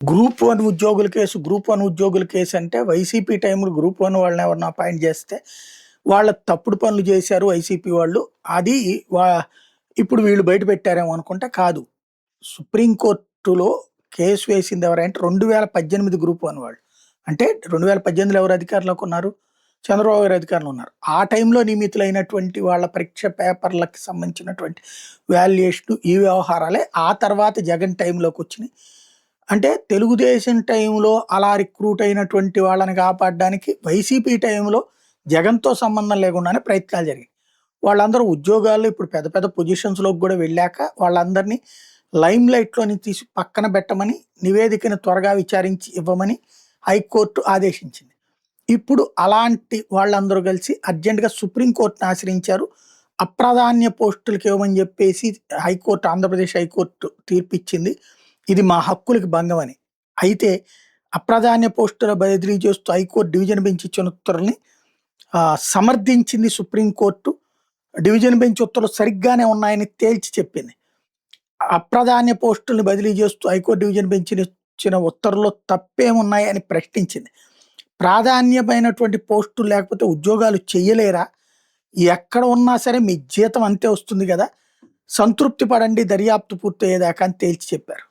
Group 1 ఉద్యోగుల case, group 1 ఉద్యోగుల case అంటే వైసీపీ టైంలో గ్రూప్ 1 వాళ్ళని ఎవరిని అపాయింట్ చేస్తే వాళ్ళ తప్పుడు పనులు చేశారు వైసీపీ వాళ్ళు. అది వా ఇప్పుడు వీళ్ళు బయట పెట్టారేమో అనుకుంటే కాదు. సుప్రీం కోర్టులో కేసు వేసింది ఎవరంటే 2018 గ్రూప్ 1 వాళ్ళు. అంటే 2018లో ఎవరు అధికారంలోకి ఉన్నారు? చంద్రబాబు గారు అధికారంలో ఉన్నారు. ఆ టైంలో నియమితులైనటువంటి వాళ్ళ పరీక్ష పేపర్‌లకి సంబంధించినటువంటి వాల్యుయేషన్ ఈ వ్యవహారాలే ఆ తర్వాత జగన్ టైంలోకొచ్చినియి. అంటే తెలుగుదేశం టైంలో అలా రిక్రూట్ అయినటువంటి వాళ్ళని కాపాడడానికి వైసీపీ టైంలో జగన్‌తో సంబంధం లేకుండానే ప్రయత్నాలు జరిగాయి. వాళ్ళందరూ ఉద్యోగాల్లో ఇప్పుడు పెద్ద పెద్ద పొజిషన్స్‌లోకి గూడా వెళ్ళాక వాళ్ళందరినీ లైమ్ లైట్‌లోని తీసి పక్కన పెట్టమని, నివేదికను త్వరగా విచారించి ఇవ్వమని హైకోర్టు ఆదేశించింది. ఇప్పుడు అలాంటి వాళ్ళందరూ కలిసి అర్జెంట్‌గా సుప్రీం కోర్ట్‌ని ఆశ్రయించారు. అప్రాధాన్య పోస్టులకి ఇవ్వమని చెప్పేసి హైకోర్టు ఆంధ్రప్రదేశ్ హైకోర్టు తీర్పిచ్చింది. ఇది మా హక్కులకి భంగం అని. అయితే అప్రాధాన్య పోస్టుల బదిలీ చేస్తూ హైకోర్టు డివిజన్ బెంచ్ ఇచ్చిన ఉత్తర్వుల్ని సమర్థించింది సుప్రీం కోర్టు. డివిజన్ బెంచ్ ఉత్తర్వులు సరిగ్గానే ఉన్నాయని తేల్చి చెప్పింది. అప్రాధాన్య పోస్టుల్ని బదిలీ చేస్తూ హైకోర్టు డివిజన్ బెంచ్ ఇచ్చిన ఉత్తర్వుల్లో తప్పేమున్నాయి అని ప్రశ్నించింది. ప్రాధాన్యమైనటువంటి పోస్టులు లేకపోతే ఉద్యోగాలు చెయ్యలేరా? ఎక్కడ ఉన్నా సరే మీ జీతం అంతే వస్తుంది గదా! సంతృప్తి పడండి దర్యాప్తు పూర్తయ్యేదాకా అని తేల్చి చెప్పారు.